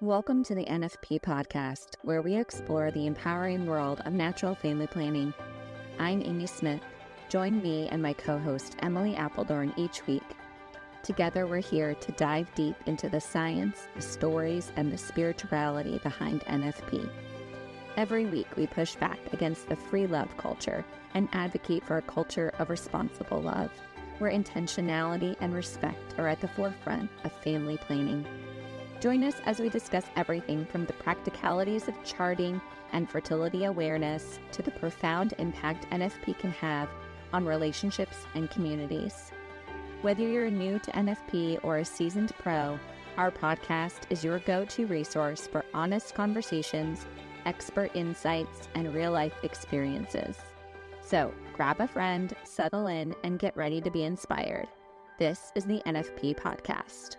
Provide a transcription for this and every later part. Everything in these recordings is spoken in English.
Welcome to the NFP Podcast, where we explore the empowering world of natural family planning. I'm Amy Smith. Join me and my co-host Emily Appledorn each week. Together, we're here to dive deep into the science, the stories, and the spirituality behind NFP. Every week, we push back against the free love culture and advocate for a culture of responsible love, where intentionality and respect are at the forefront of family planning. Join us as we discuss everything from the practicalities of charting and fertility awareness to the profound impact NFP can have on relationships and communities. Whether you're new to NFP or a seasoned pro, our podcast is your go-to resource for honest conversations, expert insights, and real-life experiences. So grab a friend, settle in, and get ready to be inspired. This is the NFP Podcast.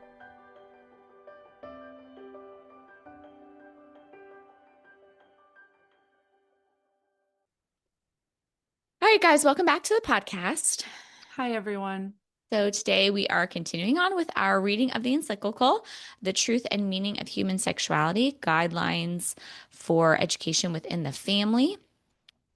All right, guys, welcome back to the podcast. Hi, everyone. So today we are continuing on with our reading of the encyclical, The Truth and Meaning of Human Sexuality, Guidelines for Education Within the Family.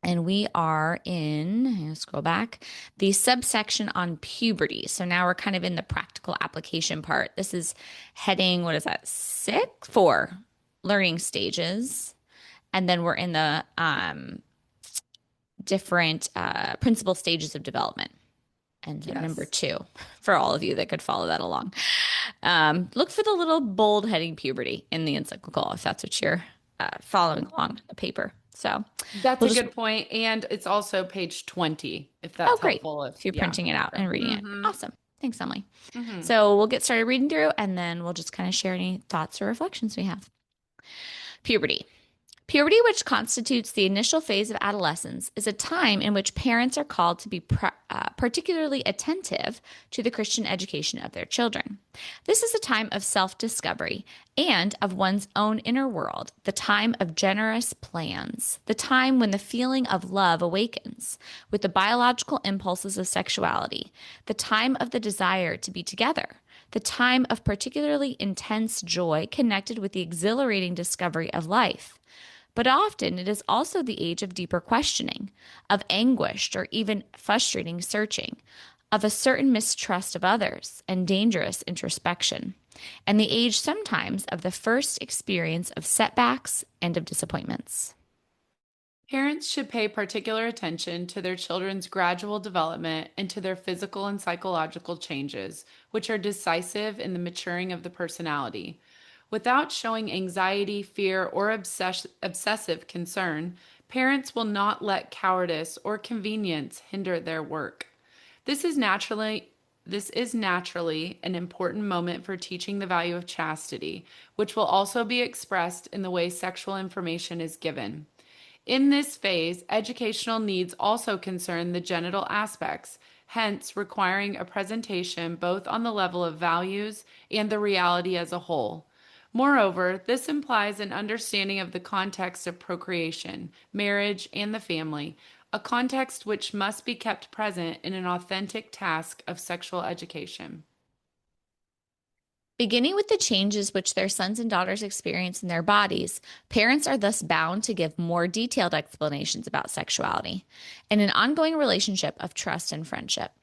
And we are in, scroll back, the subsection on puberty. So now we're kind of in the practical application part. This is heading, 4 learning stages. And then we're in the different principal stages of development. And yes. Number 2, for all of you that could follow that along. Look for the little bold heading puberty in the encyclical, if that's what you're following along the paper. So that's a good point. And it's also page 20, if that's helpful. If you're printing it out and reading it. Awesome. Thanks, Emily. So we'll get started reading through, and then we'll just kind of share any thoughts or reflections we have. Puberty. Puberty, which constitutes the initial phase of adolescence, is a time in which parents are called to be particularly attentive to the Christian education of their children. This is a time of self-discovery and of one's own inner world, the time of generous plans, the time when the feeling of love awakens with the biological impulses of sexuality, the time of the desire to be together, the time of particularly intense joy connected with the exhilarating discovery of life. But often it is also the age of deeper questioning, of anguished or even frustrating searching, of a certain mistrust of others and dangerous introspection, and the age sometimes of the first experience of setbacks and of disappointments. Parents should pay particular attention to their children's gradual development and to their physical and psychological changes, which are decisive in the maturing of the personality. Without showing anxiety, fear, or obsessive concern, parents will not let cowardice or convenience hinder their work. This is naturally an important moment for teaching the value of chastity, which will also be expressed in the way sexual information is given. In this phase, educational needs also concern the genital aspects, hence requiring a presentation both on the level of values and the reality as a whole. Moreover, this implies an understanding of the context of procreation, marriage, and the family, a context which must be kept present in an authentic task of sexual education. Beginning with the changes which their sons and daughters experience in their bodies, parents are thus bound to give more detailed explanations about sexuality in an ongoing relationship of trust and friendship.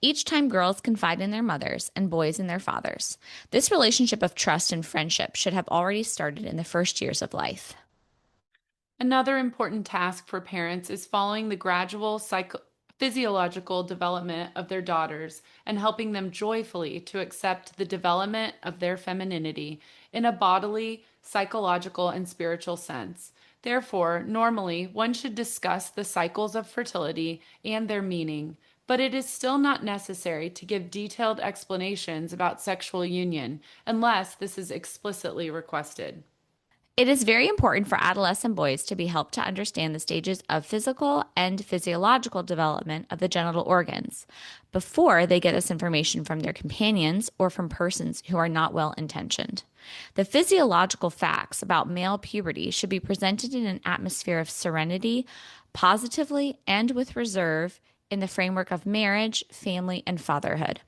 Each time girls confide in their mothers and boys in their fathers, this relationship of trust and friendship should have already started in the first years of life. Another important task for parents is following the gradual physiological development of their daughters and helping them joyfully to accept the development of their femininity in a bodily, psychological, and spiritual sense. Therefore, normally, one should discuss the cycles of fertility and their meaning, but it is still not necessary to give detailed explanations about sexual union unless this is explicitly requested. It is very important for adolescent boys to be helped to understand the stages of physical and physiological development of the genital organs before they get this information from their companions or from persons who are not well-intentioned. The physiological facts about male puberty should be presented in an atmosphere of serenity, positively and with reserve, in the framework of marriage, family, and fatherhood.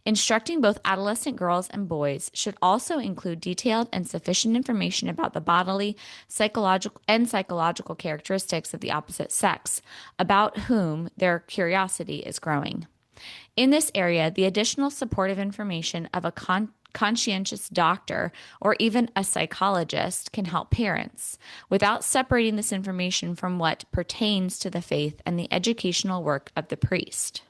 Instructing both adolescent girls and boys should also include detailed and sufficient information about the bodily, psychological characteristics of the opposite sex, about whom their curiosity is growing. In this area, the additional supportive information of a conscientious doctor or even a psychologist can help parents without separating this information from what pertains to the faith and the educational work of the priest.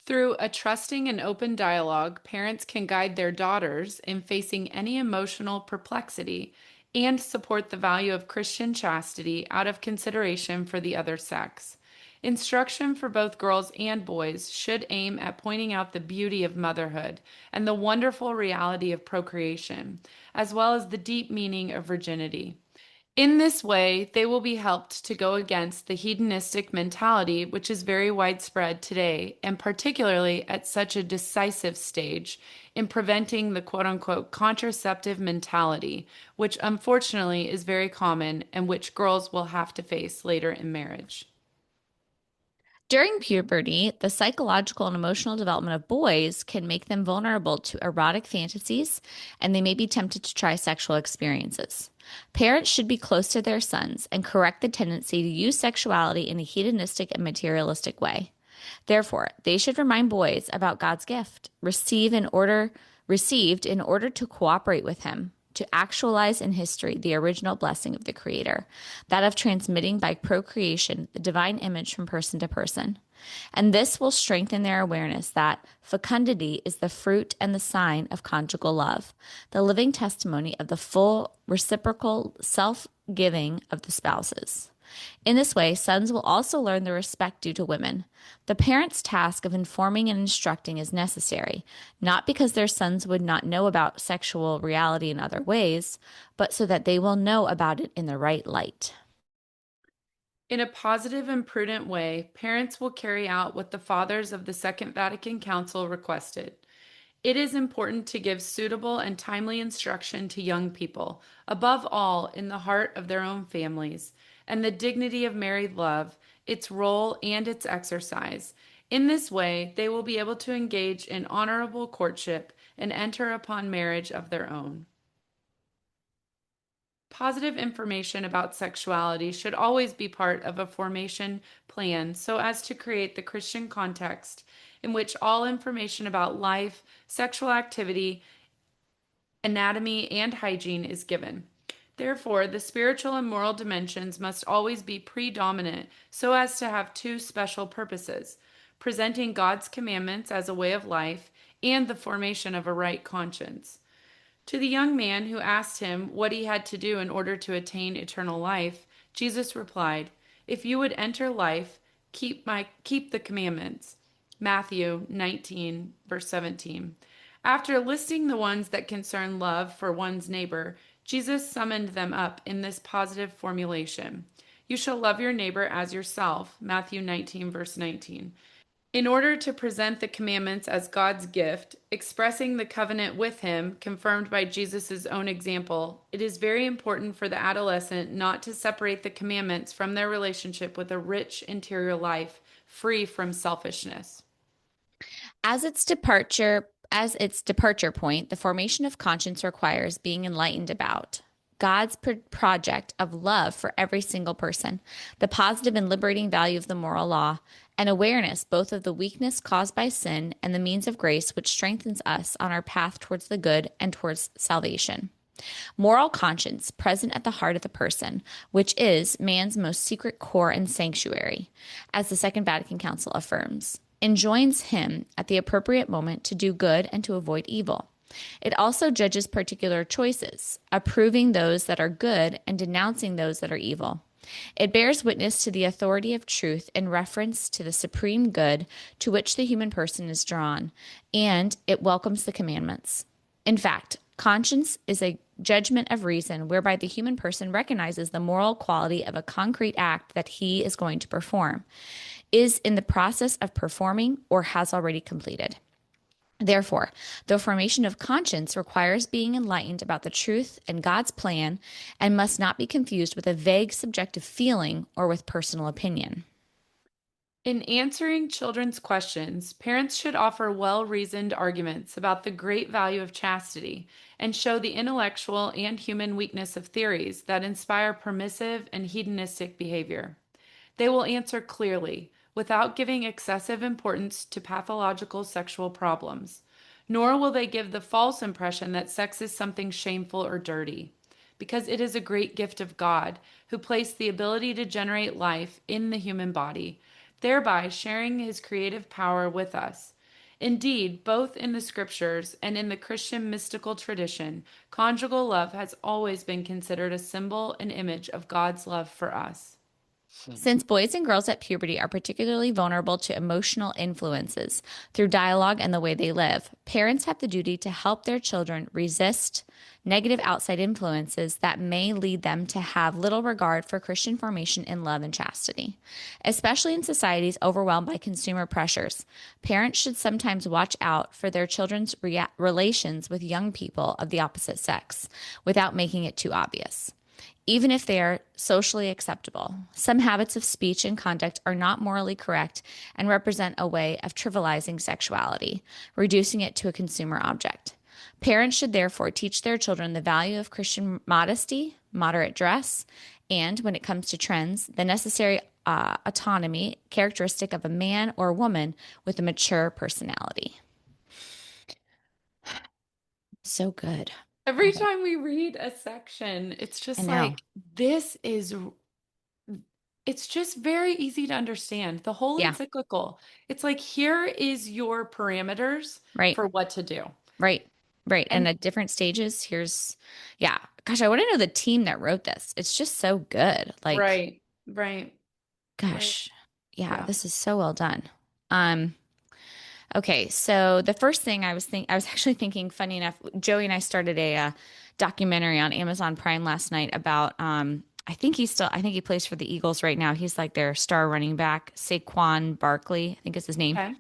Through a trusting and open dialogue, parents can guide their daughters in facing any emotional perplexity and support the value of Christian chastity out of consideration for the other sex. Instruction for both girls and boys should aim at pointing out the beauty of motherhood and the wonderful reality of procreation, as well as the deep meaning of virginity. In this way, they will be helped to go against the hedonistic mentality, which is very widespread today, and particularly at such a decisive stage in preventing the quote-unquote contraceptive mentality, which unfortunately is very common and which girls will have to face later in marriage. During puberty, the psychological and emotional development of boys can make them vulnerable to erotic fantasies, and they may be tempted to try sexual experiences. Parents should be close to their sons and correct the tendency to use sexuality in a hedonistic and materialistic way. Therefore, they should remind boys about God's gift, received in order to cooperate with Him, to actualize in history the original blessing of the Creator, that of transmitting by procreation the divine image from person to person. And this will strengthen their awareness that fecundity is the fruit and the sign of conjugal love, the living testimony of the full reciprocal self-giving of the spouses. In this way, sons will also learn the respect due to women. The parent's task of informing and instructing is necessary, not because their sons would not know about sexual reality in other ways, but so that they will know about it in the right light. In a positive and prudent way, parents will carry out what the fathers of the Second Vatican Council requested. It is important to give suitable and timely instruction to young people, above all in the heart of their own families, and the dignity of married love, its role and its exercise. In this way, they will be able to engage in honorable courtship and enter upon marriage of their own. Positive information about sexuality should always be part of a formation plan so as to create the Christian context in which all information about life, sexual activity, anatomy, and hygiene is given. Therefore, the spiritual and moral dimensions must always be predominant so as to have two special purposes: presenting God's commandments as a way of life and the formation of a right conscience. To the young man who asked him what he had to do in order to attain eternal life, Jesus replied, "If you would enter life, keep the commandments." Matthew 19, verse 17. After listing the ones that concern love for one's neighbor, Jesus summed them up in this positive formulation: "You shall love your neighbor as yourself." Matthew 19, verse 19. In order to present the commandments as God's gift, expressing the covenant with Him, confirmed by Jesus' own example, it is very important for the adolescent not to separate the commandments from their relationship with a rich interior life, free from selfishness. As its departure point, the formation of conscience requires being enlightened about God's project of love for every single person, the positive and liberating value of the moral law, and awareness both of the weakness caused by sin and the means of grace which strengthens us on our path towards the good and towards salvation. Moral conscience, present at the heart of the person, which is man's most secret core and sanctuary, as the Second Vatican Council affirms, enjoins him at the appropriate moment to do good and to avoid evil. It also judges particular choices, approving those that are good and denouncing those that are evil. It bears witness to the authority of truth in reference to the supreme good to which the human person is drawn, and it welcomes the commandments. In fact, conscience is a judgment of reason whereby the human person recognizes the moral quality of a concrete act that he is going to perform, is in the process of performing, or has already completed. Therefore, the formation of conscience requires being enlightened about the truth and God's plan and must not be confused with a vague subjective feeling or with personal opinion. In answering children's questions, parents should offer well-reasoned arguments about the great value of chastity and show the intellectual and human weakness of theories that inspire permissive and hedonistic behavior. They will answer clearly, without giving excessive importance to pathological sexual problems, nor will they give the false impression that sex is something shameful or dirty, because it is a great gift of God, who placed the ability to generate life in the human body, thereby sharing his creative power with us. Indeed, both in the scriptures and in the Christian mystical tradition, conjugal love has always been considered a symbol and image of God's love for us. Since boys and girls at puberty are particularly vulnerable to emotional influences through dialogue and the way they live, parents have the duty to help their children resist negative outside influences that may lead them to have little regard for Christian formation in love and chastity. Especially in societies overwhelmed by consumer pressures, parents should sometimes watch out for their children's relations with young people of the opposite sex without making it too obvious. Even if they are socially acceptable, some habits of speech and conduct are not morally correct and represent a way of trivializing sexuality, reducing it to a consumer object. Parents should therefore teach their children the value of Christian modesty, moderate dress, and, when it comes to trends, the necessary autonomy characteristic of a man or woman with a mature personality. So good. Every time we read a section, it's just like, it's just very easy to understand. The whole encyclical, it's like, here is your parameters for what to do. Right. And at different stages, gosh, I want to know the team that wrote this. It's just so good. Like, right. Gosh. Yeah, this is so well done. Okay, so the first thing I was actually thinking, funny enough, Joey and I started a documentary on Amazon Prime last night about I think he plays for the Eagles right now. He's like their star running back, Saquon Barkley, I think is his name. Okay.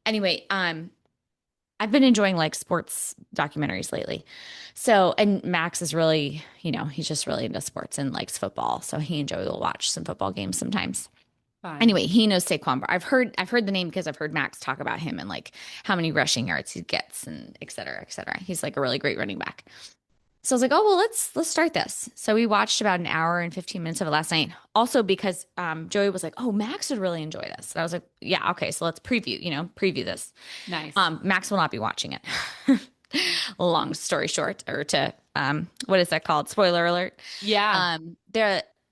Anyway, I've been enjoying like sports documentaries lately. So, and Max is really, he's just really into sports and likes football. So he and Joey will watch some football games sometimes. Fine. Anyway, he knows Saquon. I've heard the name because I've heard Max talk about him and like how many rushing yards he gets and et cetera, et cetera. He's like a really great running back. So I was like, oh, well, let's start this. So we watched about an hour and 15 minutes of it last night. Also because Joey was like, oh, Max would really enjoy this. And I was like, yeah, okay, so let's preview this. Nice. Max will not be watching it. Long story short, or to what is that called? Spoiler alert. Yeah.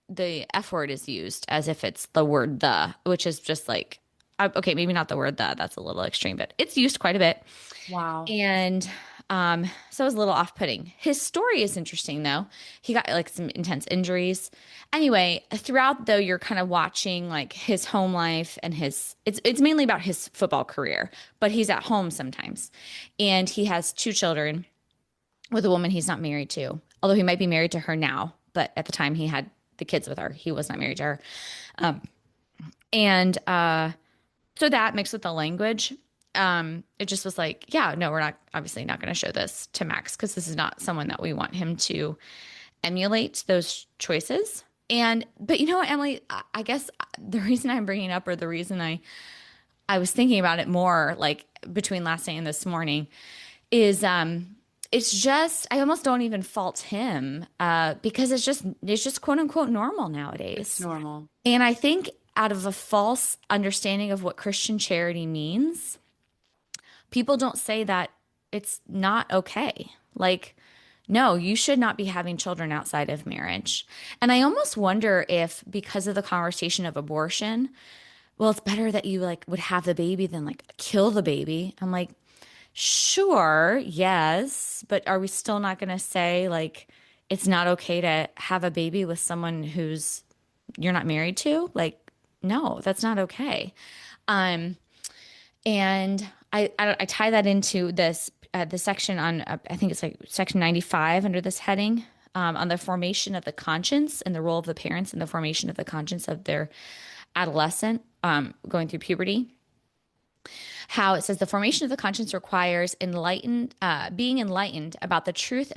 The F word is used as if it's the word the, which is just like, okay, maybe not the word the, that's a little extreme, but it's used quite a bit. Wow. And so it was a little off-putting. His story is interesting though. He got like some intense injuries. Anyway, throughout though, you're kind of watching like his home life and it's mainly about his football career, but he's at home sometimes. And he has 2 children with a woman he's not married to, although he might be married to her now, but at the time he had the kids with her, he was not married to her. So that mixed with the language, it just was like, yeah, no, we're obviously not going to show this to Max because this is not someone that we want him to emulate those choices. But you know what, Emily, I guess the reason I'm bringing it up, or the reason I was thinking about it more like between last night and this morning is, it's just, I almost don't even fault him because it's just quote unquote normal nowadays. It's normal. And I think out of a false understanding of what Christian charity means, people don't say that it's not okay. Like, no, you should not be having children outside of marriage. And I almost wonder if because of the conversation of abortion, well, it's better that you like would have the baby than like kill the baby. I'm like, sure, yes, but are we still not going to say like it's not okay to have a baby with someone who's you're not married to? Like, no, that's not okay. And I tie that into this the section on I think it's like section 95 under this heading on the formation of the conscience and the role of the parents in the formation of the conscience of their adolescent going through puberty. how it says the formation of the conscience requires being enlightened about the truth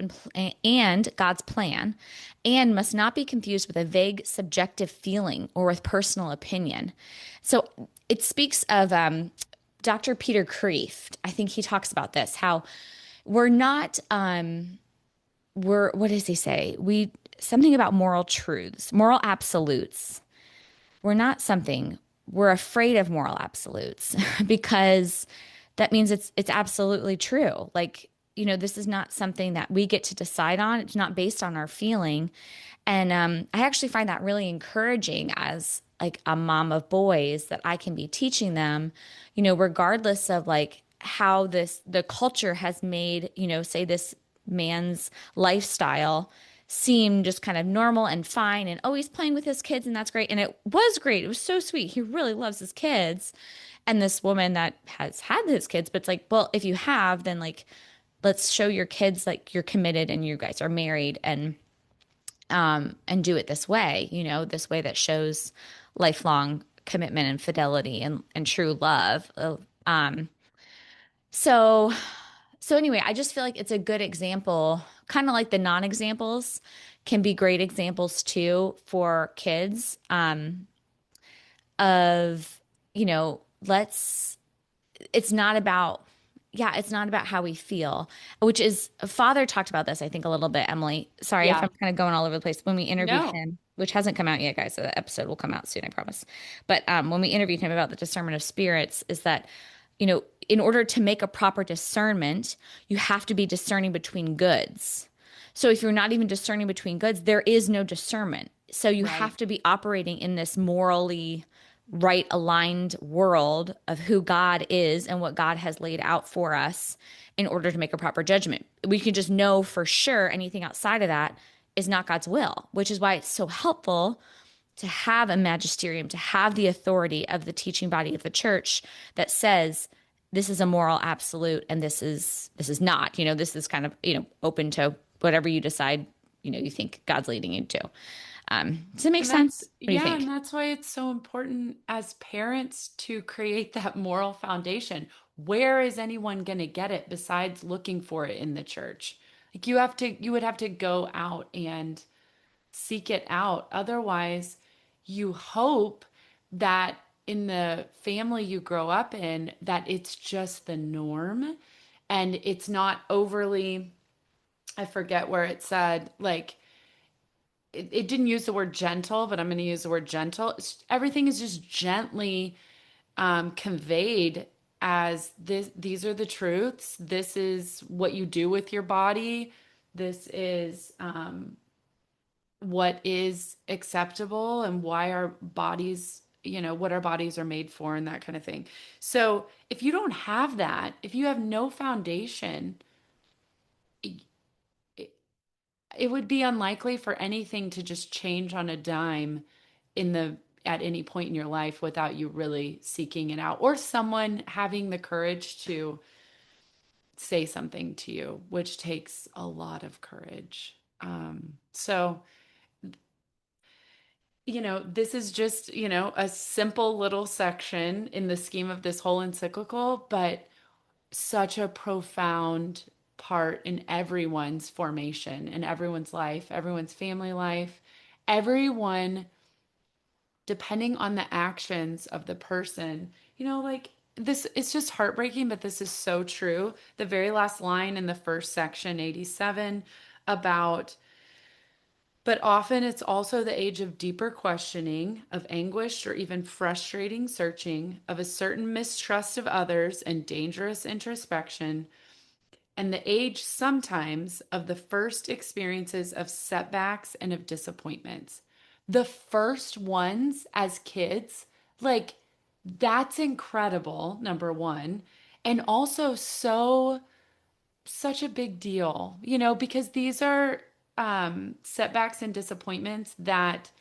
and God's plan, and must not be confused with a vague subjective feeling or with personal opinion. So it speaks of Dr. Peter Kreeft. I think he talks about this, how we're not, what does he say? Something about moral truths, moral absolutes. We're afraid of moral absolutes because that means it's absolutely true. Like, this is not something that we get to decide on. It's not based on our feeling. And I actually find that really encouraging as like a mom of boys, that I can be teaching them, regardless of like how the culture has made, say this man's lifestyle seem just kind of normal and fine, and oh, he's playing with his kids and that's great. And it was great. It was so sweet. He really loves his kids. And this woman that has had his kids, but it's like, well, if you have, then like, let's show your kids like you're committed and you guys are married, and do it this way, this way that shows lifelong commitment and fidelity and true love. So anyway, I just feel like it's a good example, kind of like the non-examples can be great examples too for kids, of, it's not about, it's not about how we feel, which is, Father talked about this, I think, a little bit, Emily. Sorry if I'm kind of going all over the place. When we interviewed him, which hasn't come out yet, guys, so the episode will come out soon, I promise. But when we interviewed him about the discernment of spirits, is that, in order to make a proper discernment, you have to be discerning between goods. So if you're not even discerning between goods, there is no discernment. So you have to be operating in this morally right aligned world of who God is and what God has laid out for us in order to make a proper judgment. We can just know for sure anything outside of that is not God's will, which is why it's so helpful to have a magisterium, to have the authority of the teaching body of the church that says this is a moral absolute and this is not, this is kind of, open to whatever you decide, you think God's leading you to. Does it make sense? What do you think? And that's why it's so important as parents to create that moral foundation. Where is anyone going to get it besides looking for it in the church? Like you would have to go out and seek it out. Otherwise, you hope that in the family you grow up in, that it's just the norm and it's not overly, I forget where it said, like, it didn't use the word gentle, but I'm going to use the word gentle. Everything is just gently conveyed as these are the truths. This is what you do with your body. This is what is acceptable and why our bodies, what our bodies are made for and that kind of thing. So if you don't have that, if you have no foundation, it would be unlikely for anything to just change on a dime at any point in your life without you really seeking it out or someone having the courage to say something to you, which takes a lot of courage. So, this is just, a simple little section in the scheme of this whole encyclical, but such a profound part in everyone's formation, in everyone's life, everyone's family life, everyone, depending on the actions of the person, like this, it's just heartbreaking, but this is so true. The very last line in the first section, 87, but often it's also the age of deeper questioning, of anguished or even frustrating searching, of a certain mistrust of others and dangerous introspection, and the age sometimes of the first experiences of setbacks and of disappointments. The first ones as kids, like, that's incredible, number one. And also such a big deal, because these are setbacks and disappointments that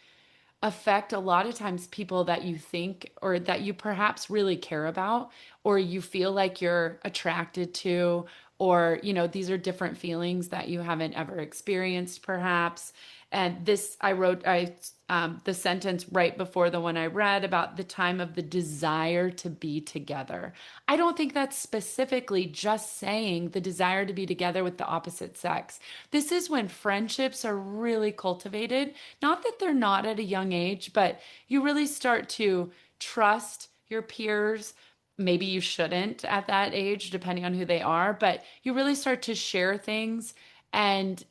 affect a lot of times people that you think or that you perhaps really care about or you feel like you're attracted to or, these are different feelings that you haven't ever experienced perhaps. And this, I wrote the sentence right before the one I read about the time of the desire to be together. I don't think that's specifically just saying the desire to be together with the opposite sex. This is when friendships are really cultivated. Not that they're not at a young age, but you really start to trust your peers. Maybe you shouldn't at that age, depending on who they are, but you really start to share things. And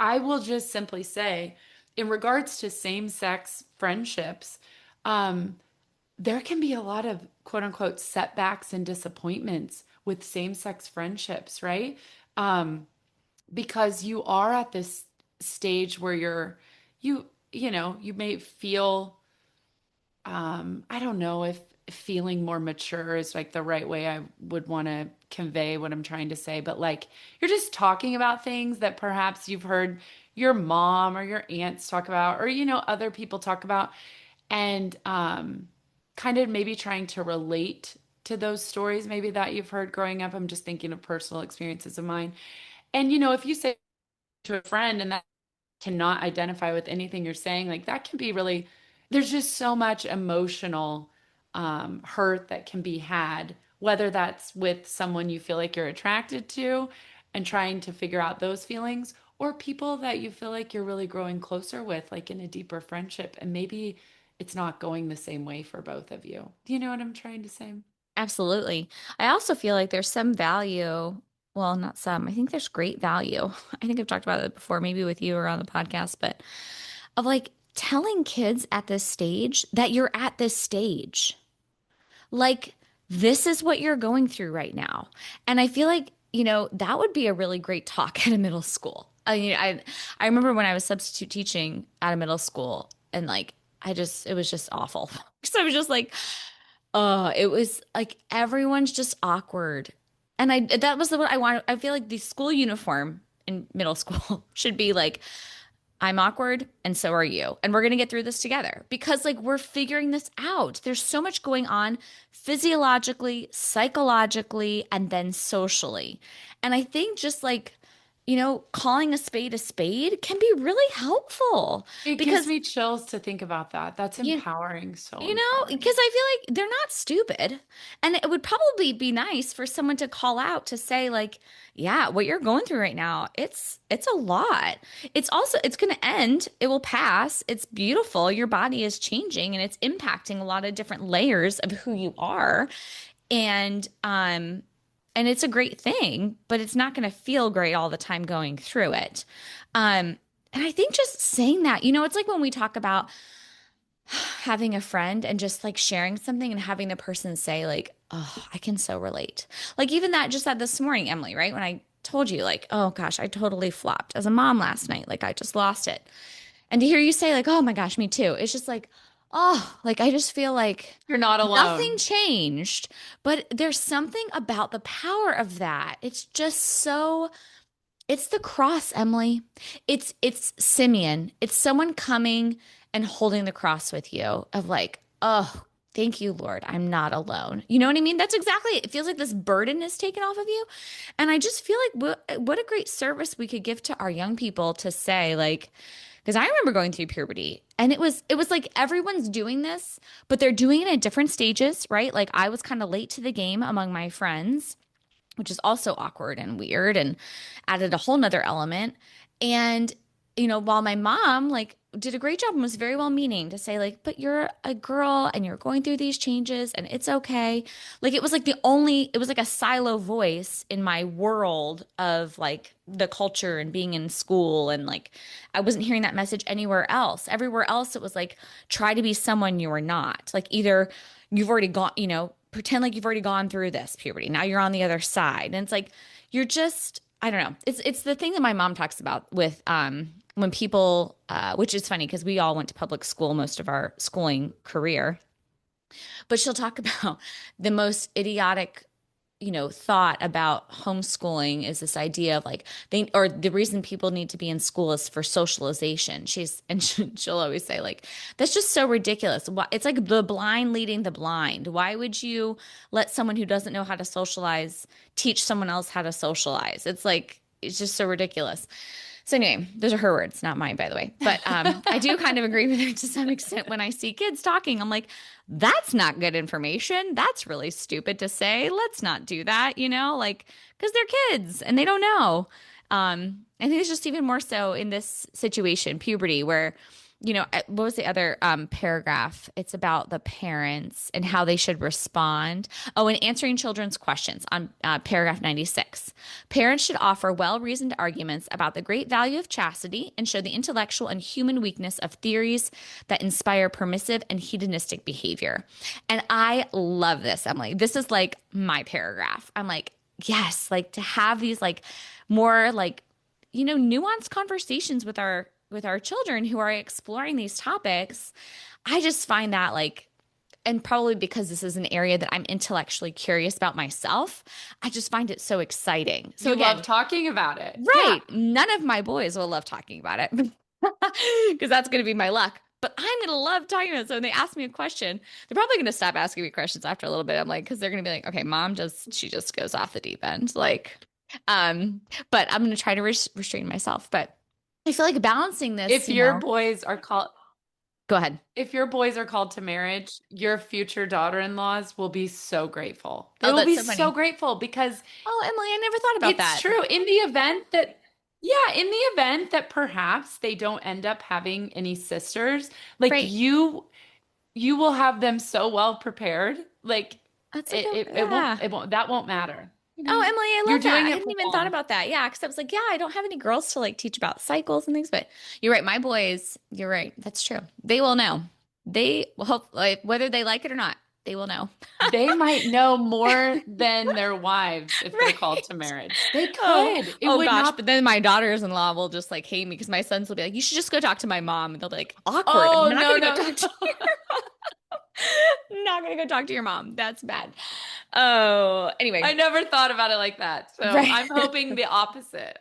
I will just simply say, in regards to same-sex friendships, there can be a lot of quote unquote setbacks and disappointments with same-sex friendships, right? Because you are at this stage where you may feel, I don't know if feeling more mature is like the right way I would want to convey what I'm trying to say, but like you're just talking about things that perhaps you've heard your mom or your aunts talk about, or other people talk about, and kind of maybe trying to relate to those stories maybe that you've heard growing up. I'm just thinking of personal experiences of mine. And if you say to a friend and that cannot identify with anything you're saying, like that can be really, there's just so much emotional hurt that can be had, whether that's with someone you feel like you're attracted to and trying to figure out those feelings, or people that you feel like you're really growing closer with, like in a deeper friendship, and maybe it's not going the same way for both of you. Do you know what I'm trying to say? Absolutely. I also feel like there's some value. Well, not some. I think there's great value. I think I've talked about it before, maybe with you or on the podcast, but of like telling kids at this stage that you're at this stage. Like, this is what you're going through right now. And I feel like, that would be a really great talk at a middle school. I remember when I was substitute teaching at a middle school, and like, it was just awful. So I was just like, oh, it was like everyone's just awkward. And that was what I want. I feel like the school uniform in middle school should be like, I'm awkward and so are you. And we're going to get through this together because like we're figuring this out. There's so much going on physiologically, psychologically, and then socially. And I think just like, calling a spade can be really helpful. It because gives me chills to think about that. That's empowering. because I feel like they're not stupid. And it would probably be nice for someone to call out to say like, yeah, what you're going through right now, it's a lot. It's going to end. It will pass. It's beautiful. Your body is changing and it's impacting a lot of different layers of who you are. And it's a great thing, but it's not going to feel great all the time going through it. And I think just saying that, it's like when we talk about having a friend and just like sharing something and having the person say like, oh, I can so relate. Like even that just said this morning, Emily, right? When I told you like, oh gosh, I totally flopped as a mom last night. Like I just lost it. And to hear you say like, oh my gosh, me too. It's just like, oh, like I just feel like you're not alone. Nothing changed, but there's something about the power of that. It's just so, it's the cross, Emily. It's Simeon. It's someone coming and holding the cross with you of like, oh, thank you, Lord. I'm not alone. You know what I mean? That's exactly it. It feels like this burden is taken off of you. And I just feel like what a great service we could give to our young people to say like, because I remember going through puberty and it was like everyone's doing this, but they're doing it at different stages, right? Like I was kind of late to the game among my friends, which is also awkward and weird and added a whole nother element. And, while my mom like did a great job and was very well meaning to say like, but you're a girl and you're going through these changes and it's okay. Like it was like it was like a silo voice in my world of like the culture and being in school. And like, I wasn't hearing that message anywhere else. Everywhere else, it was like, try to be someone you are not. Like either you've already gone, pretend like you've already gone through this puberty. Now you're on the other side. And it's like, you're just, I don't know. It's the thing that my mom talks about with, when people, which is funny because we all went to public school most of our schooling career, but she'll talk about the most idiotic thought about homeschooling is this idea of like the reason people need to be in school is for socialization. She'll always say like, that's just so ridiculous. It's like the blind leading the blind. Why would you let someone who doesn't know how to socialize teach someone else how to socialize? It's just so ridiculous. So anyway, those are her words, not mine, by the way. But I do kind of agree with her to some extent when I see kids talking. I'm like, that's not good information. That's really stupid to say. Let's not do that, because they're kids and they don't know. I think it's just even more so in this situation, puberty, where what was the other paragraph? It's about the parents and how they should respond. Oh, and answering children's questions on paragraph 96. Parents should offer well-reasoned arguments about the great value of chastity and show the intellectual and human weakness of theories that inspire permissive and hedonistic behavior. And I love this, Emily. This is like my paragraph. I'm like, yes, like to have these like more like, nuanced conversations with our children who are exploring these topics. I just find that and probably because this is an area that I'm intellectually curious about myself, I just find it so exciting. So you love talking about it. Right. Yeah. None of my boys will love talking about it because that's going to be my luck. But I'm going to love talking about it. So when they ask me a question, they're probably going to stop asking me questions after a little bit. I'm like, because they're going to be like, okay, mom she just goes off the deep end. But I'm going to try to restrain myself. But I feel like balancing this. If your boys are called, go ahead. If your boys are called to marriage, your future daughter-in-laws will be so grateful. They will be so grateful because. Oh, Emily, I never thought about that. It's true. In the event that perhaps they don't end up having any sisters, right. you will have them so well prepared. Like that won't matter. Oh, Emily, I love that. I hadn't even thought about that. Yeah, because I was like, I don't have any girls to teach about cycles and things. But you're right. My boys, you're right. That's true. They will know. They will hope, whether they like it or not, they will know. They might know more than their wives if they're called to marriage. They could. But then my daughters-in-law will just hate me because my sons will be like, you should just go talk to my mom. And they'll be like, awkward. Oh, I'm not going to go talk to your mom. Not going to go talk to your mom. That's bad. Oh, anyway. I never thought about it like that. So right. I'm hoping the opposite.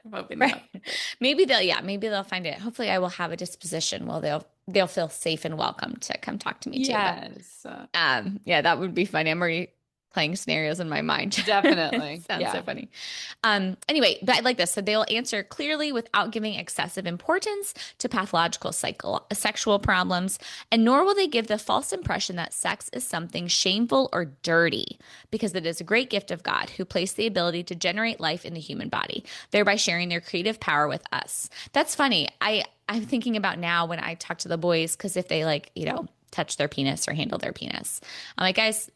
Maybe they'll find it. Hopefully I will have a disposition where they'll feel safe and welcome to come talk to me too. Yes. But, that would be funny. I'm already playing scenarios in my mind. Definitely. Sounds so funny. Anyway, but I like this. So they'll answer clearly without giving excessive importance to pathological sexual problems, and nor will they give the false impression that sex is something shameful or dirty, because it is a great gift of God who placed the ability to generate life in the human body, thereby sharing their creative power with us. That's funny. I'm thinking about now when I talk to the boys, because if they touch their penis or handle their penis, I'm like, guys,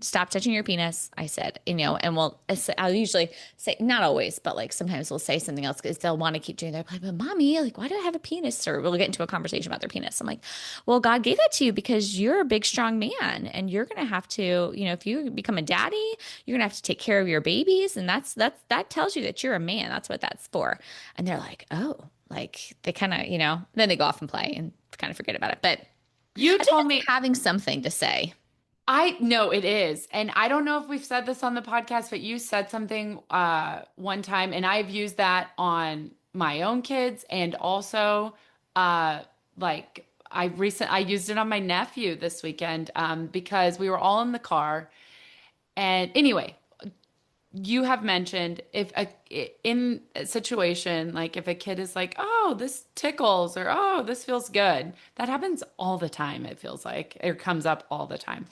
stop touching your penis. I said, and I'll usually say, not always, but sometimes we'll say something else because they'll want to keep doing that. Like, but mommy, why do I have a penis? Or we'll get into a conversation about their penis. I'm like, well, God gave that to you because you're a big, strong man, and you're going to have to, if you become a daddy, you're going to have to take care of your babies. And that tells you that you're a man. That's what that's for. And they're like, oh, they kind of, then they go off and play and kind of forget about it. But you told me having something to say. I know it is. And I don't know if we've said this on the podcast, but you said something one time, and I've used that on my own kids. And also I used it on my nephew this weekend because we were all in the car. And anyway, you have mentioned in a situation, if a kid is like, oh, this tickles, or, oh, this feels good. That happens all the time. It feels like it comes up all the time.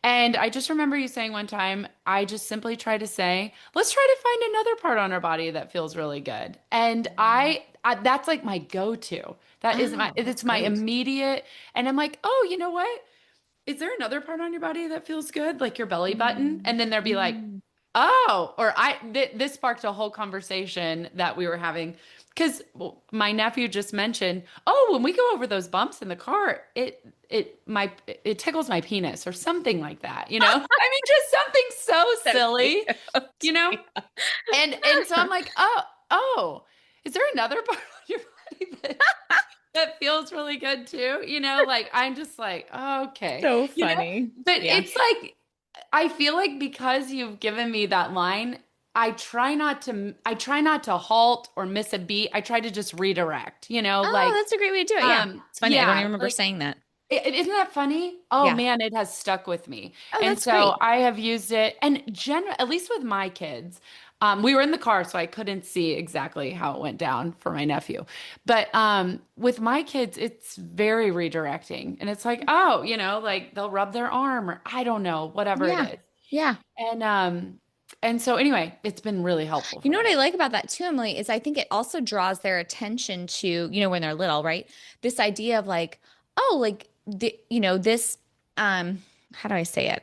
And I just remember you saying one time, I just simply try to say, let's try to find another part on our body that feels really good. And I that's my go-to. It's my immediate. And I'm like, oh, you know what? Is there another part on your body that feels good? Like your belly button? And then they'll be like, oh, or this sparked a whole conversation that we were having because my nephew just mentioned, oh, when we go over those bumps in the car, it tickles my penis or something like that, just something so silly, and so I'm like, oh, is there another part on your body that feels really good too? I'm just like, okay. So funny. But it's I feel like because you've given me that line, I try not to halt or miss a beat. I try to just redirect, Oh, that's a great way to do it. Yeah. It's funny. I don't even yeah, remember like saying that. isn't that funny? Oh Yeah. man, it has stuck with me. Oh, And that's so great. I have used it and at least with my kids, we were in the car, so I couldn't see exactly how it went down for my nephew. But with my kids, it's very redirecting. And it's like, oh, like they'll rub their arm or I don't know, whatever it Yeah. is. Yeah. And so anyway, it's been really helpful You for know what me. I like about that too, Emily, is I think it also draws their attention to, when they're little, right? This idea of like, oh, like this, how do I say it?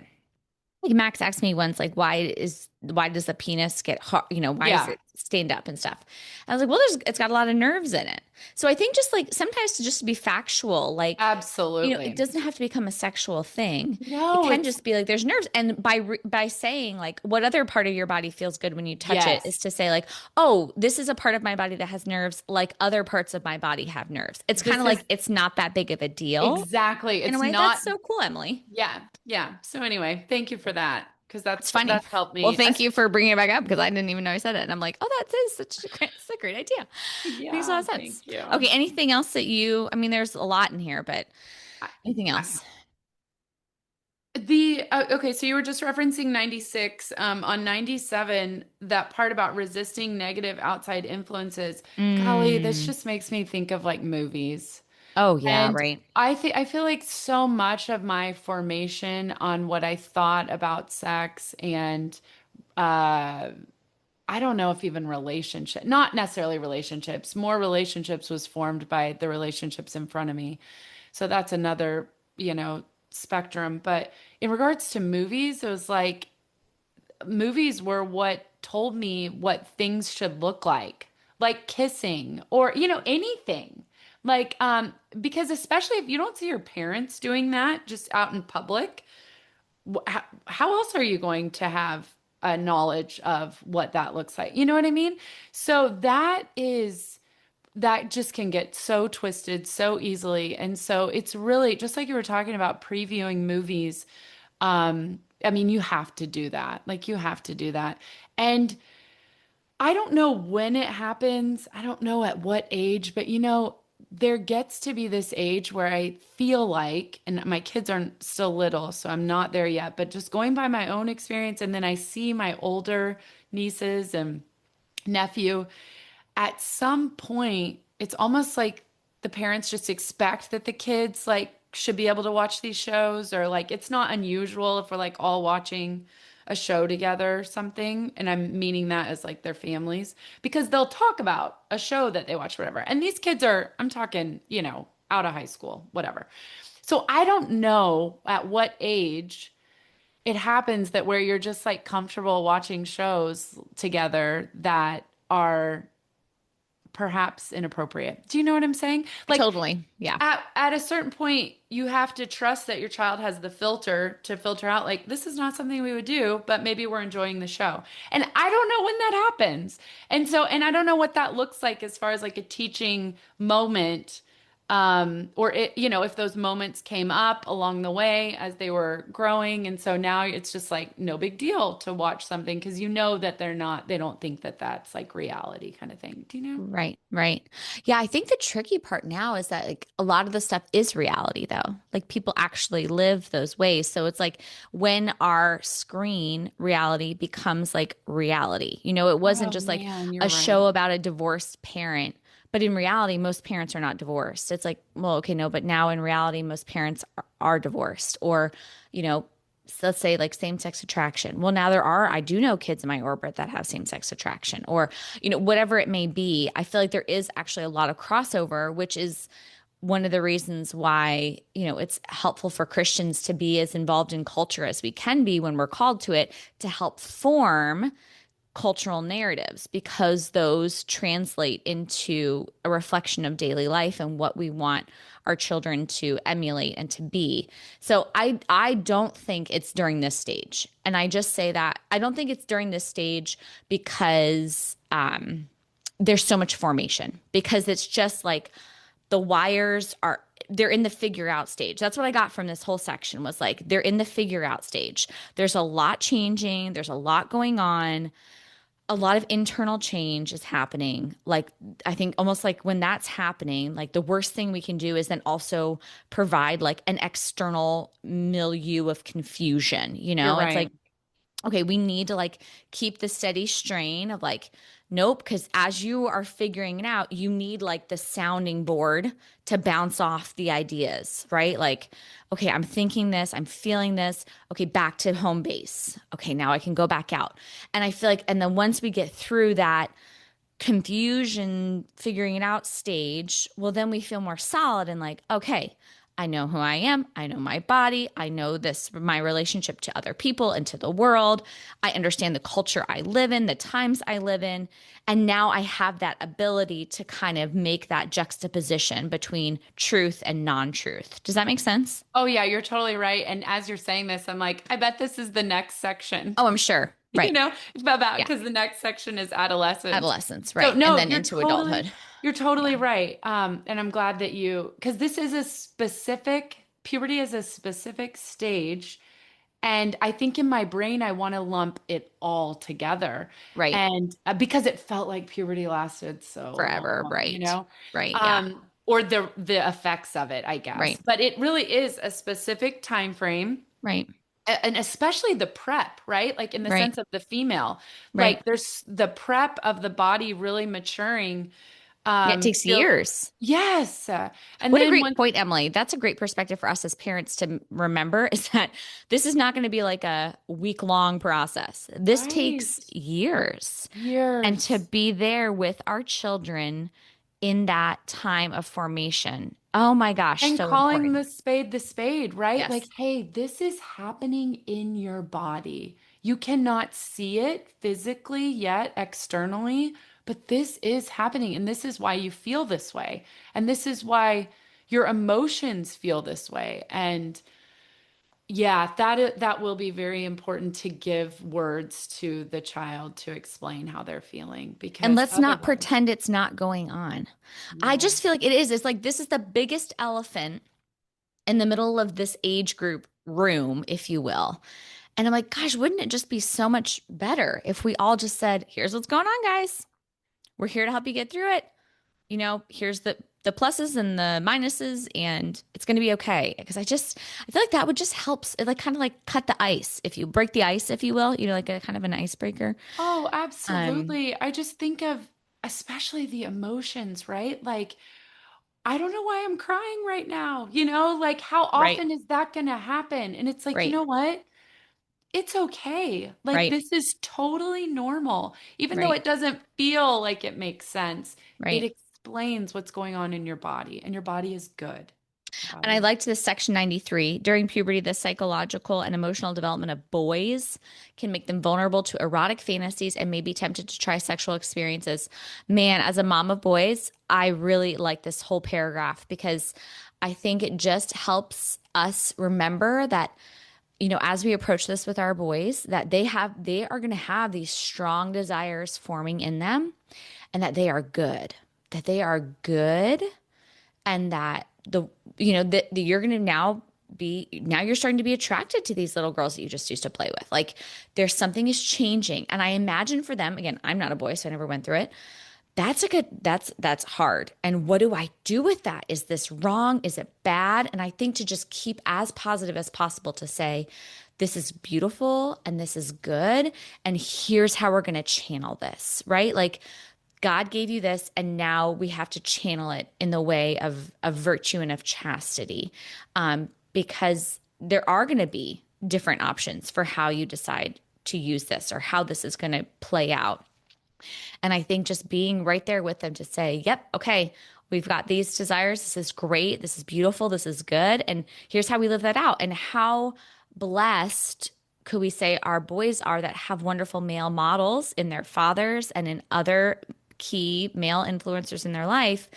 Like Max asked me once, like, why does the penis get hard? Why does Yeah, it stand up and stuff? I was like, well, it's got a lot of nerves in it. So I think just like sometimes to just be factual, like, it absolutely. doesn't have to become a sexual thing. It No, can it's just be like there's nerves. And by saying like what other part of your body feels good when you touch it is yes. to say like, oh, this is a part of my body that has nerves, like other parts of my body have nerves. It's kind This of like is it's not that big of a deal exactly. in a It's way. not. That's so cool, Emily. Yeah, yeah. So anyway, thank you for that because It's funny. that's helped Well, me. thank you for bringing it back up because I didn't even know I said it. And I'm like, oh, that is it's a great idea. Makes a lot Yeah, of sense. thank you. Okay, anything else that I mean, there's a lot in here, but I, anything I, else? okay, so you were just referencing 96. On 97, that part about resisting negative outside influences. Golly, this Mm. just makes me think of like movies. Oh, yeah, And right. I feel like so much of my formation on what I thought about sex and uh I don't know if even relationship, not necessarily relationships, more relationships was formed by the relationships in front of me. So that's another, spectrum. But in regards to movies, it was like movies were what told me what things should look like kissing or, anything. Like, because especially if you don't see your parents doing that just out in public, how else are you going to have a knowledge of what that looks like? You know what I mean? So that just can get so twisted so easily. And so it's really just like you were talking about previewing movies. I mean, you have to do that. Like you have to do that. And I don't know when it happens. I don't know at what age, but there gets to be this age where I feel like, and my kids are still little, so I'm not there yet, but just going by my own experience, and then I see my older nieces and nephew, at some point, it's almost like the parents just expect that the kids like should be able to watch these shows, or like it's not unusual if we're like all watching a show together or something. And I'm meaning that as like their families because they'll talk about a show that they watch, whatever. And these kids are, I'm talking, out of high school, whatever. So I don't know at what age it happens that where you're just like comfortable watching shows together that are perhaps inappropriate. Do you know what I'm saying? Like Totally. Yeah. at a certain point, you have to trust that your child has the filter to filter out like this is not something we would do, but maybe we're enjoying the show. And I don't know when that happens. And I don't know what that looks like as far as like a teaching moment. Or if those moments came up along the way as they were growing. And so now it's just like no big deal to watch something because that they don't think that that's like reality kind of thing. Do you know? Right, right. Yeah, I think the tricky part now is that like a lot of the stuff is reality though. Like people actually live those ways. So it's like when our screen reality becomes like reality. It wasn't Oh just like man, you're a right. show about a divorced parent. But in reality, most parents are not divorced. It's like, well, okay, no, but now in reality, most parents are divorced. Or, you know, so let's say like same-sex attraction. Well, now I do know kids in my orbit that have same-sex attraction or, whatever it may be. I feel like there is actually a lot of crossover, which is one of the reasons why, it's helpful for Christians to be as involved in culture as we can be when we're called to it to help form cultural narratives because those translate into a reflection of daily life and what we want our children to emulate and to be. So I don't think it's during this stage. And I just say that I don't think it's during this stage because there's so much formation because it's just like the wires are they're in the figure out stage. That's what I got from this whole section, was like, they're in the figure out stage. There's a lot changing. There's a lot going on. A lot of internal change is happening. Like, I think almost like when that's happening, like the worst thing we can do is then also provide like an external milieu of confusion. You're It's right. like, okay, we need to like keep the steady strain of like, nope, because as you are figuring it out, you need like the sounding board to bounce off the ideas, right? Like, okay, I'm thinking this, I'm feeling this. Okay, back to home base. Okay, now I can go back out. And I feel like, and then once we get through that confusion, figuring it out stage, well, then we feel more solid and like, okay, I know who I am. I know my body. I know this, my relationship to other people and to the world. I understand the culture I live in, the times I live in. And now I have that ability to kind of make that juxtaposition between truth and non-truth. Does that make sense? Oh, yeah, you're totally right. And as you're saying this, I'm like, I bet this is the next section. Oh, I'm sure. Right. About Yeah. because the next section is adolescence. Adolescence, right. So, no, and then into adulthood. You're totally right. And I'm glad that because this is puberty is a specific stage. And I think in my brain, I want to lump it all together. Right. And because it felt like puberty lasted so Forever. long, Right. Right. Or the effects of it, I guess. Right. But it really is a specific time frame. Right. And especially the prep, right? Like in the Right. sense of the female, Right. like there's the prep of the body really maturing. It takes years. Yes. And What a then great point, Emily. That's a great perspective for us as parents to remember, is that this is not going to be like a week-long process. This takes years. And to be there with our children in that time of formation. Oh my gosh. And so calling important. the spade, right? Yes. Like, hey, this is happening in your body. You cannot see it physically yet, externally, but this is happening. And this is why you feel this way. And this is why your emotions feel this way. And yeah, that will be very important to give words to the child to explain how they're feeling, because And let's not otherwise, pretend it's not going on. I no. just feel like it is. It's like, this is the biggest elephant in the middle of this age group room, if you will. And I'm like, gosh, wouldn't it just be so much better if we all just said, here's what's going on, guys. We're here to help you get through it. Here's the pluses and the minuses, and it's going to be okay. Because I feel like that would just help, it like kind of like cut the ice, if you break the ice, if you will, like a kind of an icebreaker. Oh, absolutely. I just think of especially the emotions, right? Like, I don't know why I'm crying right now. Like how Right. often is that going to happen? And it's like, Right. you know what? It's okay. Like Right. this is totally normal. Even though Right. it doesn't feel like it makes sense, Right. it explains what's going on in your body, and your body is good. And I liked this section 93. During puberty, the psychological and emotional development of boys can make them vulnerable to erotic fantasies and may be tempted to try sexual experiences. Man, as a mom of boys, I really like this whole paragraph, because I think it just helps us remember that, as we approach this with our boys, that they are going to have these strong desires forming in them, and that they are good, and that you're going to now you're starting to be attracted to these little girls that you just used to play with. Like, there's something is changing. And I imagine for them, again, I'm not a boy, so I never went through it. That's hard. And what do I do with that? Is this wrong? Is it bad? And I think to just keep as positive as possible, to say, this is beautiful and this is good. And here's how we're going to channel this, right? Like, God gave you this, and now we have to channel it in the way of virtue and of chastity, because there are going to be different options for how you decide to use this or how this is going to play out. And I think just being right there with them to say, yep, okay, we've got these desires. This is great. This is beautiful. This is good. And here's how we live that out. And how blessed could we say our boys are that have wonderful male models in their fathers and in other key male influencers in their life,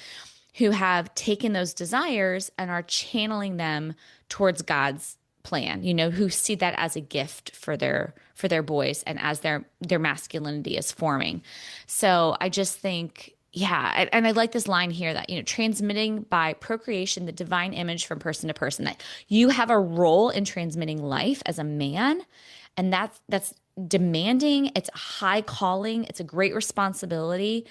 who have taken those desires and are channeling them towards God's plan, who see that as a gift for their boys and as their masculinity is forming. So I just think, yeah. And I like this line here that, transmitting by procreation, the divine image from person to person, that you have a role in transmitting life as a man. And that's demanding. It's a high calling. It's a great responsibility.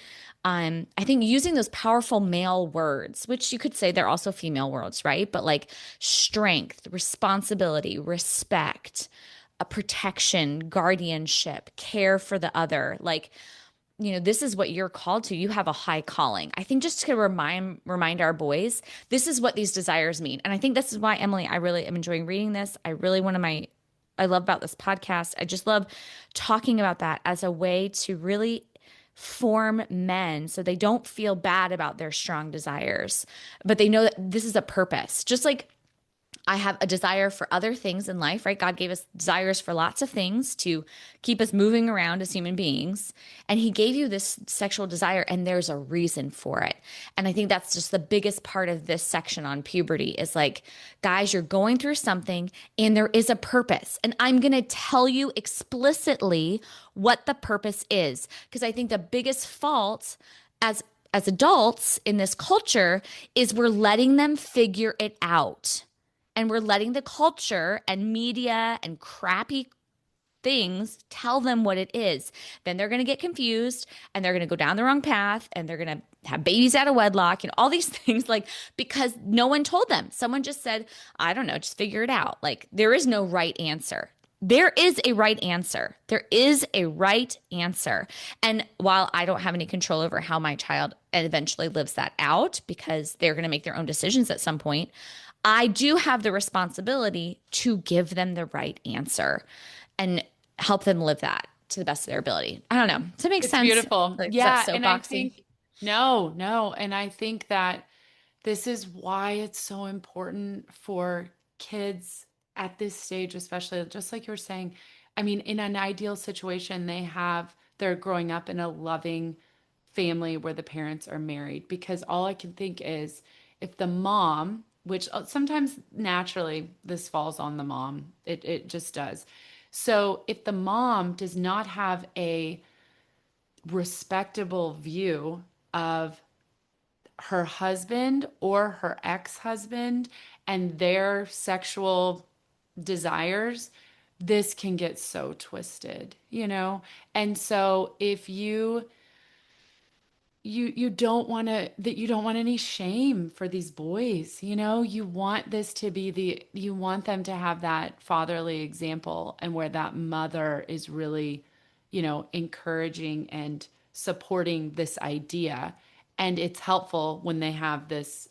I think using those powerful male words, which you could say they're also female words, right? But like strength, responsibility, respect, a protection, guardianship, care for the other, like, this is what you're called to. You have a high calling. I think just to remind our boys, this is what these desires mean. And I think this is why, Emily, I really am enjoying reading this. I love about this podcast. I just love talking about that as a way to really form men so they don't feel bad about their strong desires, but they know that this is a purpose. Just like I have a desire for other things in life, right? God gave us desires for lots of things to keep us moving around as human beings. And he gave you this sexual desire, and there's a reason for it. And I think that's just the biggest part of this section on puberty is like, guys, you're going through something and there is a purpose. And I'm going to tell you explicitly what the purpose is. Because I think the biggest fault as adults in this culture is we're letting them figure it out. And we're letting the culture and media and crappy things tell them what it is. Then they're going to get confused and they're going to go down the wrong path and they're going to have babies out of wedlock and all these things, like, because no one told them. Someone just said, I don't know, just figure it out. Like, there is no right answer. There is a right answer. There is a right answer. And while I don't have any control over how my child eventually lives that out, because they're going to make their own decisions at some point, I do have the responsibility to give them the right answer and help them live that to the best of their ability. I don't know. Does that make sense? Beautiful. Like, yeah. so And I think, no. And I think that this is why it's so important for kids at this stage, especially just like you were saying. I mean, in an ideal situation, they're growing up in a loving family where the parents are married, because all I can think is if the mom, which sometimes naturally this falls on the mom, it just does. So if the mom does not have a respectable view of her husband or her ex-husband and their sexual desires, this can get so twisted, And so if you don't want any shame for these boys, you want this to be you want them to have that fatherly example, and where that mother is really, encouraging and supporting this idea. And it's helpful when they have this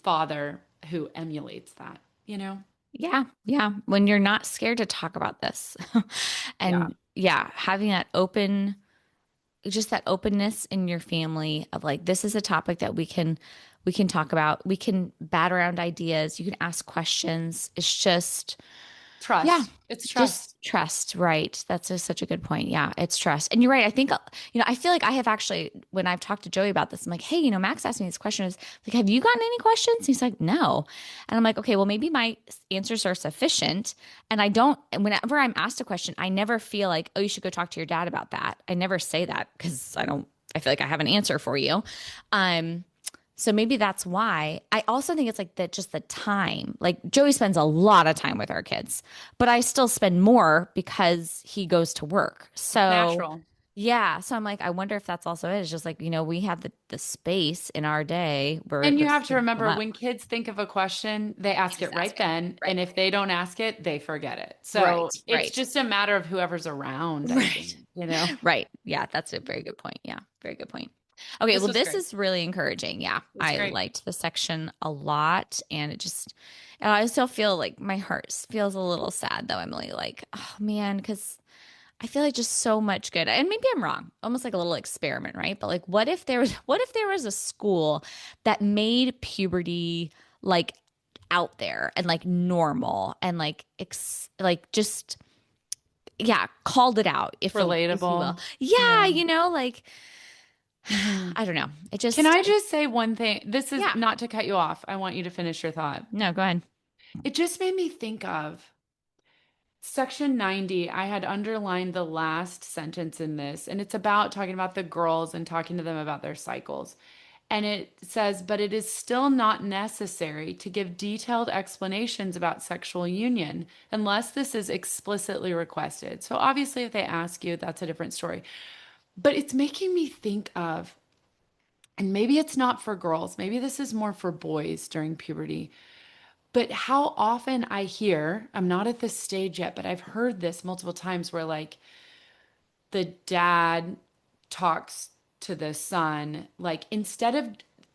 father who emulates that, Yeah. Yeah. When you're not scared to talk about this and having that just that openness in your family of like, this is a topic that we can talk about. We can bat around ideas. You can ask questions. It's just trust. Yeah. It's trust. Just trust. Right. That's such a good point. Yeah. It's trust. And you're right. I think, I feel like I have actually, when I've talked to Joey about this, I'm like, hey, Max asked me this question. Is like, have you gotten any questions? He's like, no. And I'm like, okay, well, maybe my answers are sufficient. And whenever I'm asked a question, I never feel like, oh, you should go talk to your dad about that. I never say that because I feel like I have an answer for you. So maybe that's why. I also think it's like that, just the time. Like Joey spends a lot of time with our kids, but I still spend more because he goes to work. So natural. Yeah. So I'm like, I wonder if that's also it. It's just like, we have the space in our day where. And you have to remember, when kids think of a question, they ask it right then. Right. And if they don't ask it, they forget it. So it's just a matter of whoever's around. Right. I think, Right. Yeah. That's a very good point. Yeah. Very good point. Okay, this is really encouraging. Yeah, I liked the section a lot, and I still feel like my heart feels a little sad though, Emily. Like, oh man, because I feel like just so much good. And maybe I'm wrong, almost like a little experiment, right? But like, what if there was a school that made puberty like out there and like normal and like just called it out, if relatable, like. I don't know. Can I just say one thing? This is not to cut you off. I want you to finish your thought. No, go ahead. It just made me think of Section 90, I had underlined the last sentence in this, and it's about talking about the girls and talking to them about their cycles. And it says, but it is still not necessary to give detailed explanations about sexual union unless this is explicitly requested. So obviously, if they ask you, that's a different story. But it's making me think of, and maybe it's not for girls, maybe this is more for boys during puberty, but how often I hear, I'm not at this stage yet, but I've heard this multiple times where like the dad talks to the son, like instead of,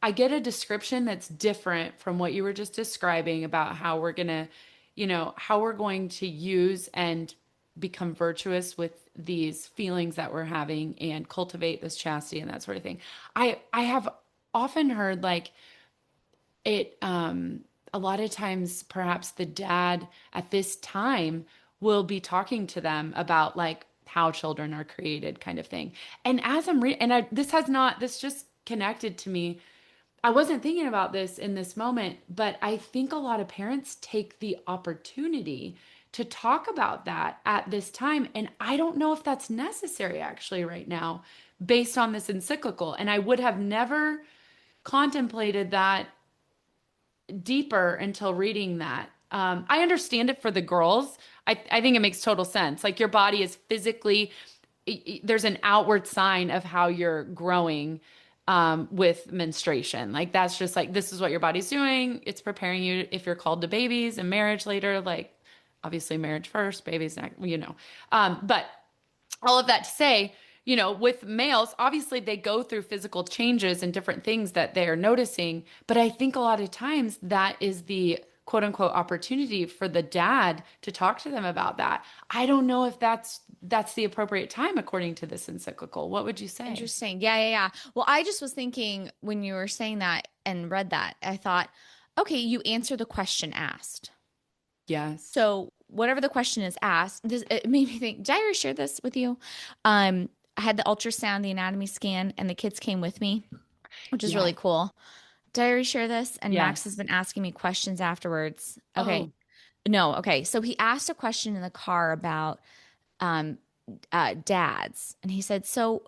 I get a description that's different from what you were just describing about how we're going to, how we're going to use and become virtuous with these feelings that we're having and cultivate this chastity and that sort of thing. I have often heard like it, a lot of times perhaps the dad at this time will be talking to them about like how children are created kind of thing. And as I'm reading, and this just connected to me. I wasn't thinking about this in this moment, but I think a lot of parents take the opportunity to talk about that at this time. And I don't know if that's necessary actually right now based on this encyclical. And I would have never contemplated that deeper until reading that. I understand it for the girls. I think it makes total sense. Like your body is physically, there's an outward sign of how you're growing with menstruation. Like that's just like, this is what your body's doing. It's preparing you if you're called to babies and marriage later, like obviously marriage first, babies next, but all of that to say, with males, obviously they go through physical changes and different things that they are noticing. But I think a lot of times that is the quote unquote opportunity for the dad to talk to them about that. I don't know if that's the appropriate time according to this encyclical. What would you say? Interesting. Yeah. Well, I just was thinking when you were saying that and read that, I thought, okay, you answer the question asked. Yes. So whatever the question is asked, it made me think, did I ever share this with you? I had the ultrasound, the anatomy scan, and the kids came with me, which is really cool. Did I already share this? And Max has been asking me questions afterwards. Okay. Oh. No. Okay. So he asked a question in the car about dads. And he said, so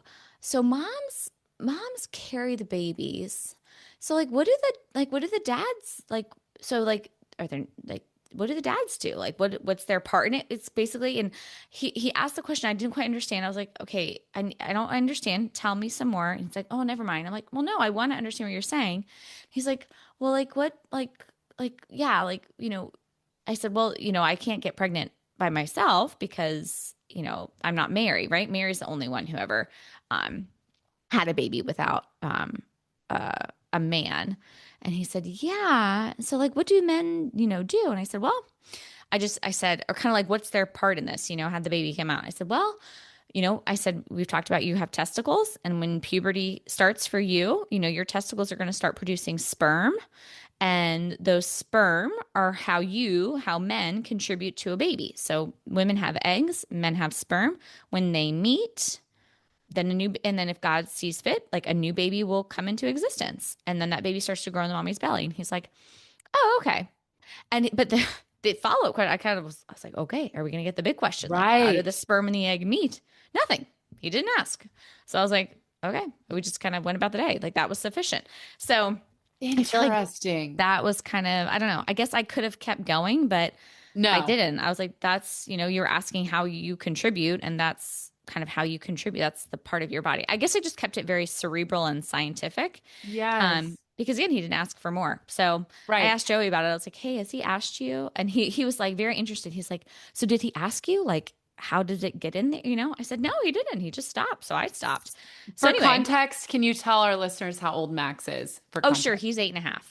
moms carry the babies. So like, what do the dads like? So like, are there like, what do the dads do? Like what's their part in it? It's basically, and he asked the question. I didn't quite understand. I was like, okay, I don't understand. Tell me some more. And he's like, oh, never mind. I'm like, well, no, I want to understand what you're saying. He's like, well, like what, yeah, like, I said, well, I can't get pregnant by myself because, I'm not Mary, right? Mary's the only one who ever, had a baby without, a man. And he said, yeah. So like, what do men, do? And I said, well, I said, or kind of like, what's their part in this? Had the baby come out. I said, well, I said, we've talked about you have testicles. And when puberty starts for you, your testicles are going to start producing sperm. And those sperm are how men contribute to a baby. So women have eggs, men have sperm. When they meet, and then if God sees fit, like a new baby will come into existence. And then that baby starts to grow in the mommy's belly. And he's like, oh, okay. But the follow-up question, I was like, okay, are we going to get the big question? Right. Like, how did the sperm and the egg meet? Nothing. He didn't ask. So I was like, okay. We just kind of went about the day. Like that was sufficient. So interesting. That was kind of, I don't know. I guess I could have kept going, but no, I didn't. I was like, that's, you're asking how you contribute, and that's kind of how you contribute. That's the part of your body. I guess I just kept it very cerebral and scientific. Yes. Because again, he didn't ask for more. So I asked Joey about it. I was like, hey, has he asked you? And he was like very interested. He's like, so did he ask you? Like, how did it get in there? I said, no, he didn't. He just stopped. So I stopped. So for context, can you tell our listeners how old Max is? Sure. He's 8.5.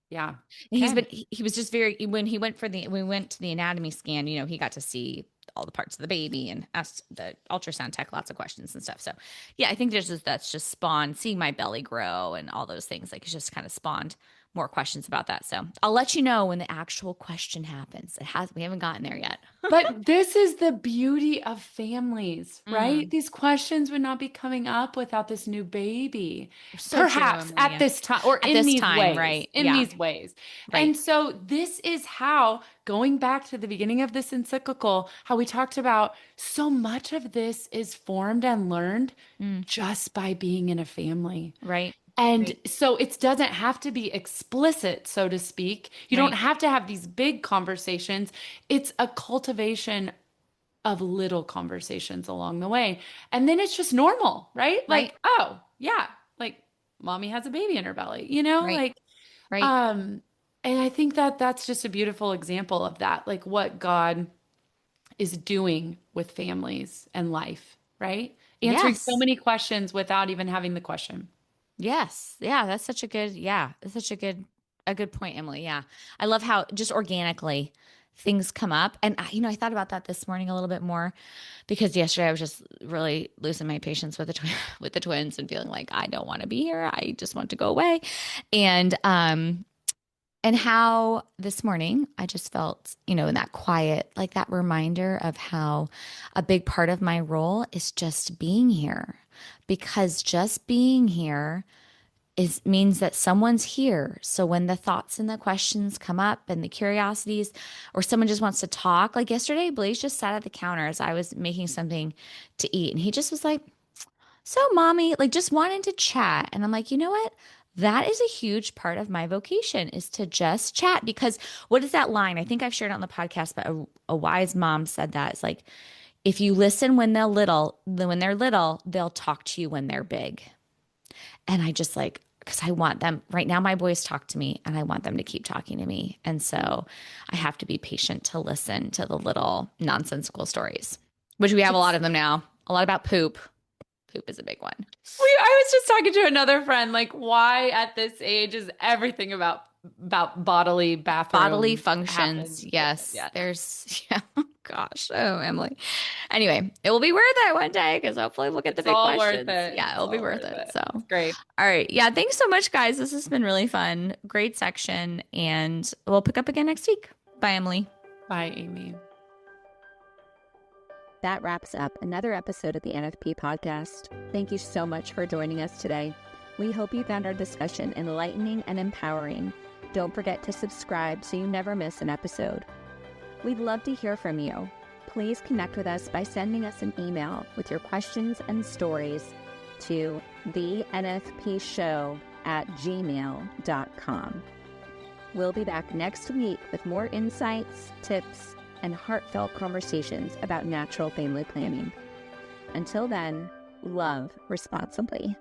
Yeah. He was just when we went to the anatomy scan, he got to see all the parts of the baby and asked the ultrasound tech lots of questions and stuff. So yeah, I think that's just spawned, seeing my belly grow and all those things. Like it's just kind of spawned more questions about that. So I'll let you know when the actual question happens. We haven't gotten there yet. But this is the beauty of families, right? These questions would not be coming up without this new baby. So Perhaps true, at this time or at in this these time, ways, right? in these ways. Right. And so this is how, going back to the beginning of this encyclical, how we talked about so much of this is formed and learned just by being in a family. Right. And so it doesn't have to be explicit, so to speak. You don't have to have these big conversations. It's a cultivation of little conversations along the way. And then it's just normal, right? Like, oh, yeah, like mommy has a baby in her belly, you know, like, and I think that that's just a beautiful example of that, like what God is doing with families and life, right? Answering so many questions without even having the question. Yes. Yeah. That's such a good point, Emily. Yeah. I love how just organically things come up. And I thought about that this morning a little bit more because yesterday I was just really losing my patience with the twins and feeling like I don't want to be here. I just want to go away. And how this morning I just felt, in that quiet, like that reminder of how a big part of my role is just being here, because just being here means that someone's here. So when the thoughts and the questions come up and the curiosities, or someone just wants to talk, like yesterday, Blaze just sat at the counter as I was making something to eat. And he just was like, so mommy, like just wanting to chat. And I'm like, you know what? That is a huge part of my vocation, is to just chat. Because what is that line? I think I've shared it on the podcast, but a wise mom said that. It's like, if you listen when they're little, they'll talk to you when they're big. And I just because I want them, right now my boys talk to me and I want them to keep talking to me. And so I have to be patient to listen to the little nonsensical stories, which we have a lot of them now. A lot about poop. Poop is a big one. I was just talking to another friend, like, why at this age is everything about bodily functions. Yes. Yeah. There's, gosh. Oh, Emily. Anyway, it will be worth it one day, because hopefully we'll get the big questions. Worth it. Yeah, it'll be worth it. So great. All right. Yeah. Thanks so much, guys. This has been really fun. Great section. And we'll pick up again next week. Bye, Emily. Bye, Amy. That wraps up another episode of the NFP Podcast. Thank you so much for joining us today. We hope you found our discussion enlightening and empowering. Don't forget to subscribe so you never miss an episode. We'd love to hear from you. Please connect with us by sending us an email with your questions and stories to thenfpshow@gmail.com. We'll be back next week with more insights, tips, and heartfelt conversations about natural family planning. Until then, love responsibly.